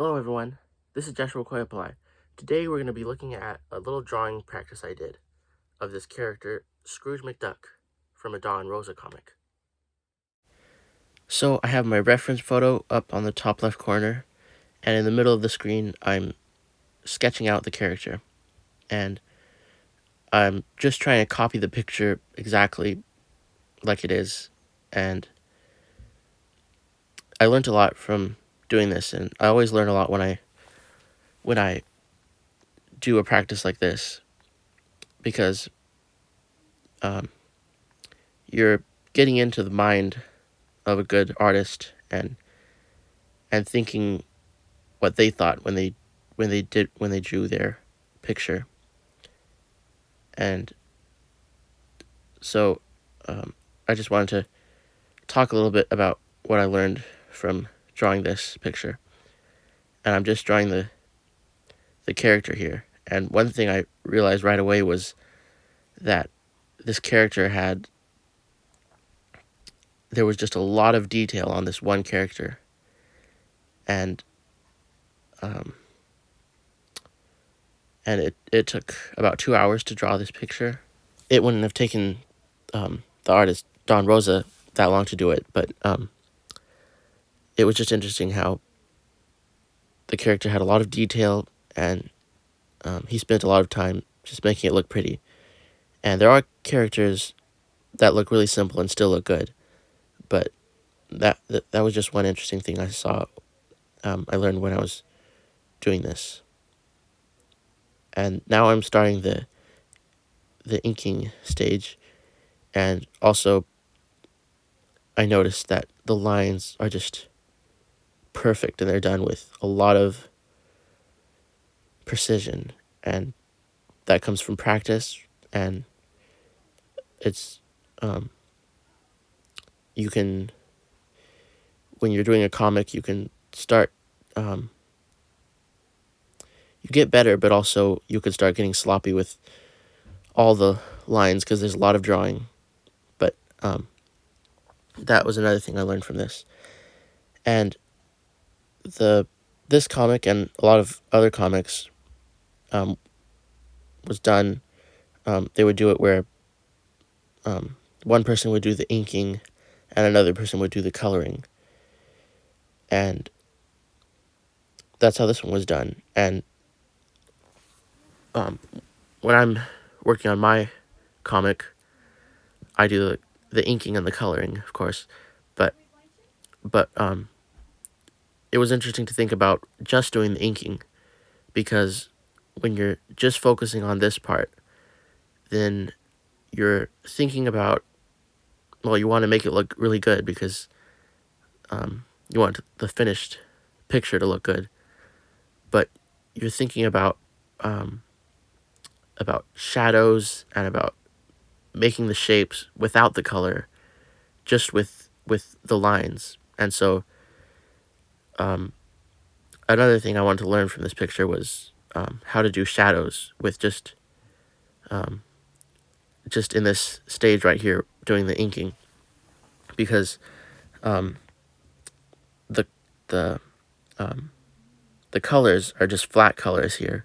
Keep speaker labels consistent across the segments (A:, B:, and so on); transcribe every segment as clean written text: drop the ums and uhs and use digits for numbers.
A: Hello everyone, this is Jeshua Koilpillai. Today we're going to be looking at a little drawing practice I did of this character, Scrooge McDuck, from a Dawn Rosa comic. So I have my reference photo up on the top left corner, and in the middle of the screen I'm sketching out the character. And I'm just trying to copy the picture exactly like it is, and I learned a lot from doing this, and I always learn a lot when I do a practice like this, because you're getting into the mind of a good artist and thinking what they thought when they drew their picture. And so I just wanted to talk a little bit about what I learned from drawing this picture. And I'm just drawing the character here. And one thing I realized right away was that this character there was just a lot of detail on this one character. And it took about 2 hours to draw this picture. It wouldn't have taken the artist Dawn Rosa that long to do it, but it was just interesting how the character had a lot of detail, and he spent a lot of time just making it look pretty. And there are characters that look really simple and still look good, but that was just one interesting thing I saw. I learned when I was doing this, and now I'm starting the inking stage, and also I noticed that the lines are just perfect, and they're done with a lot of precision, and that comes from practice. And it's you can, when you're doing a comic, you can start you get better, but also you could start getting sloppy with all the lines because there's a lot of drawing. But that was another thing I learned from this. And this comic and a lot of other comics was done. They would do it where one person would do the inking and another person would do the coloring. And that's how this one was done. And when I'm working on my comic, I do the inking and the coloring, of course. But it was interesting to think about just doing the inking, because when you're just focusing on this part, then you're thinking about, well, you want to make it look really good because you want the finished picture to look good, but you're thinking about shadows and about making the shapes without the color, just with the lines. And so another thing I wanted to learn from this picture was how to do shadows with just in this stage right here doing the inking, because the the the colors are just flat colors here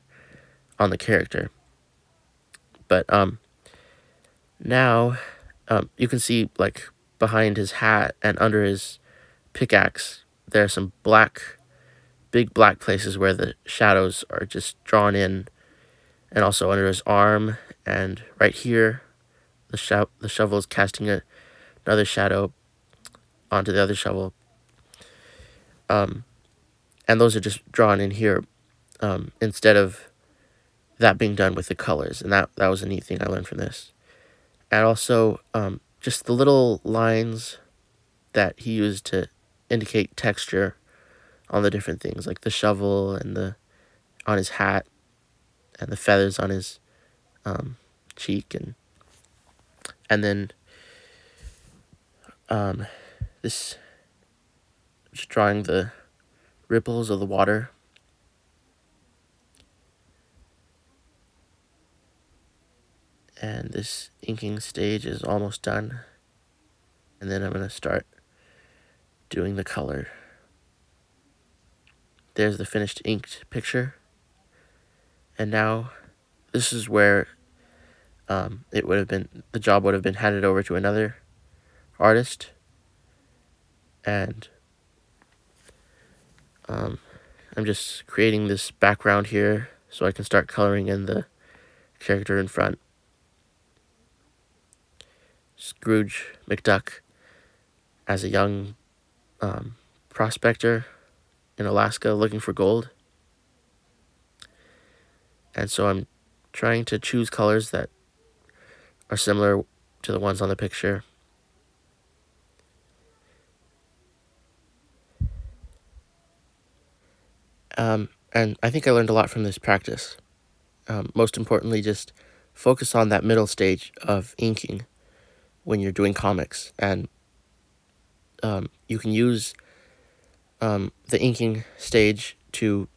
A: on the character. But now you can see, like, behind his hat and under his pickaxe, there are some big black places where the shadows are just drawn in, and also under his arm, and right here the shovel is casting another shadow onto the other shovel. And those are just drawn in here, instead of that being done with the colors. And that was a neat thing I learned from this. And also just the little lines that he used to indicate texture on the different things, like the shovel and on his hat and the feathers on his cheek, and then this, just drawing the ripples of the water. And this inking stage is almost done, and then I'm going to start doing the color. there's the finished inked picture. And now this is where the job would have been handed over to another artist. And I'm just creating this background here so I can start coloring in the character in front. Scrooge McDuck as a young prospector in Alaska looking for gold. And so I'm trying to choose colors that are similar to the ones on the picture. And I think I learned a lot from this practice. Most importantly, just focus on that middle stage of inking when you're doing comics. And you can use the inking stage to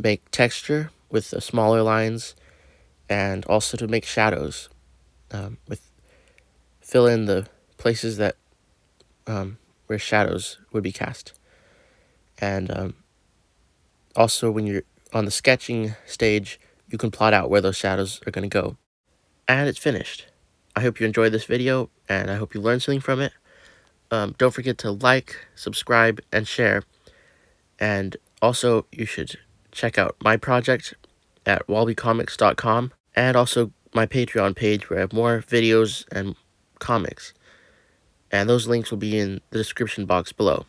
A: make texture with the smaller lines, and also to make shadows, fill in the places that where shadows would be cast. And also, when you're on the sketching stage, you can plot out where those shadows are going to go. And it's finished. I hope you enjoyed this video, and I hope you learned something from it. Don't forget to like, subscribe, and share. And also, you should check out my project at walbycomics.com, and also my Patreon page where I have more videos and comics. And those links will be in the description box below.